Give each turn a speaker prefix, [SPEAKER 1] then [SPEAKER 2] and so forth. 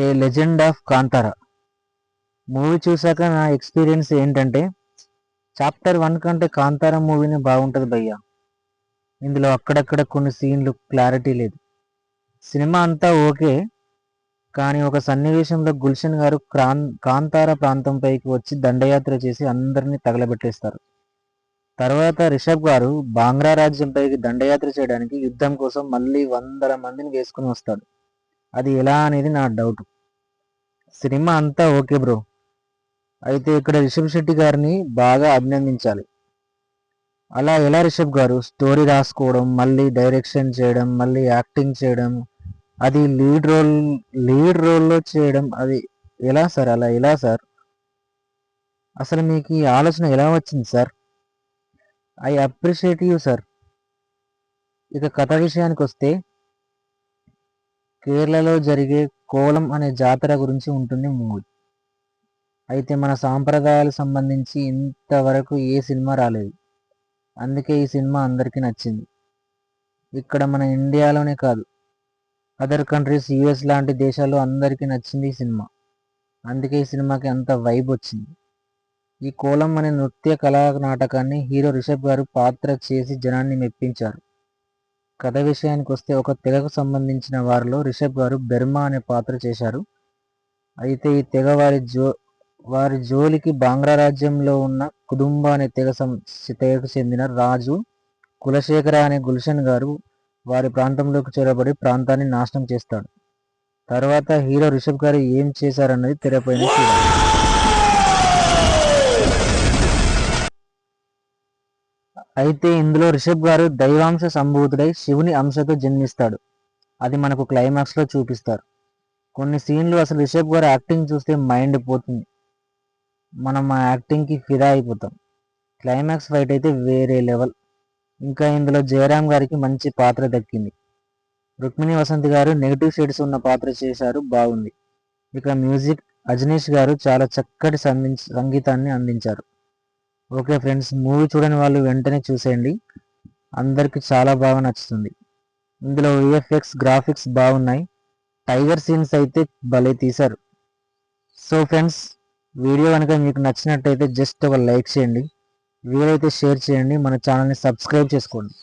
[SPEAKER 1] A legend of Kantara movie చూసాక నా experience ఏంటంటే చాప్టర్ 1 కంటే కాంతారా మూవీనే బాగుంటుంది భయ్య. ఇందులో అక్కడక్కడ కొన్ని సీన్లు క్లారిటీ లేదు. సినిమా అంతా ఓకే, కానీ ఒక సన్నివేశంలో గుల్షన్ గారు కాంతార ప్రాంతంపైకి వచ్చి దండయాత్ర చేసి అందరినీ తగలబెట్టేస్తారు. తర్వాత రిషబ్ గారు బాంగ్రా రాజ్యంపైకి దండయాత్ర చేయడానికి యుద్ధం కోసం మళ్ళీ వందల మందిని వేసుకుని వస్తాడు. అది ఎలా అనేది నా డౌట్. సినిమా అంతా ఓకే బ్రో, అయితే ఇక్కడ రిషబ్ శెట్టి గారిని బాగా అభినందించాలి. అలా ఎలా రిషబ్ గారు స్టోరీ రాసుకోవడం, మళ్ళీ డైరెక్షన్ చేయడం, మళ్ళీ యాక్టింగ్ చేయడం, అది లీడ్ రోల్లో చేయడం, అది ఎలా సార్? అలా ఎలా సార్? అసలు మీకు ఈ ఆలోచన ఎలా వచ్చింది sir? I appreciate you sir. ఇక కథ విషయానికి వస్తే, కేరళలో జరిగే కోలం అనే జాతర గురించి ఉంటుంది మూవీ. అయితే మన సాంప్రదాయాలకు సంబంధించి ఇంతవరకు ఏ సినిమా రాలేదు. అందుకే ఈ సినిమా అందరికీ నచ్చింది. ఇక్కడ మన ఇండియాలోనే కాదు, అదర్ కంట్రీస్, యుఎస్ లాంటి దేశాల్లో అందరికీ నచ్చింది ఈ సినిమా. అందుకే ఈ సినిమాకి అంత వైబ్ వచ్చింది. ఈ కోలం అనే నృత్య కళా నాటకాన్ని హీరో రిషబ్ గారు పాత్ర చేసి జనాన్ని మెప్పించారు. కథ విషయానికి వస్తే, ఒక తెగకు సంబంధించిన వారిలో రిషబ్ గారు బెర్మా అనే పాత్ర చేశారు. అయితే ఈ తెగ వారి జోలికి బాంగ్రా రాజ్యంలో ఉన్న కుటుంబ అనే తెగకు చెందిన రాజు కులశేఖర అనే గుల్షన్ గారు వారి ప్రాంతంలోకి చొరబడి ప్రాంతాన్ని నాశనం చేస్తాడు. తర్వాత హీరో రిషబ్ గారు ఏం చేశారన్నది తెరపైన చూడాలి. అయితే ఇందులో రిషబ్ గారు దైవాంశ సంభూతుడై శివుని అంశతో జన్మిస్తాడు. అది మనకు క్లైమాక్స్లో చూపిస్తారు. కొన్ని సీన్లు అసలు రిషబ్ గారు యాక్టింగ్ చూస్తే మైండ్ పోతుంది. మనం ఆ యాక్టింగ్కి ఫిదా అయిపోతాం. క్లైమాక్స్ ఫైట్ అయితే వేరే లెవెల్. ఇంకా ఇందులో జయరాం గారికి మంచి పాత్ర దక్కింది. రుక్మిణి వసంత్ గారు నెగిటివ్ షేడ్స్ ఉన్న పాత్ర చేశారు, బాగుంది. ఇక మ్యూజిక్ అజనీష్ గారు చాలా చక్కటి సంగీతాన్ని అందించారు. ఓకే ఫ్రెండ్స్, మూవీ చూడని వాళ్ళు వెంటనే చూసేయండి, అందరికీ చాలా బాగా నచ్చుతుంది. ఇందులో విఎఫ్ఎక్స్ గ్రాఫిక్స్ బాగున్నాయి. టైగర్ సీన్స్ అయితే భలే తీశారు. సో ఫ్రెండ్స్, వీడియో కనుక మీకు నచ్చినట్టయితే జస్ట్ ఒక లైక్ చేయండి, వీలైతే షేర్ చేయండి, మన ఛానల్ని సబ్స్క్రైబ్ చేసుకోండి.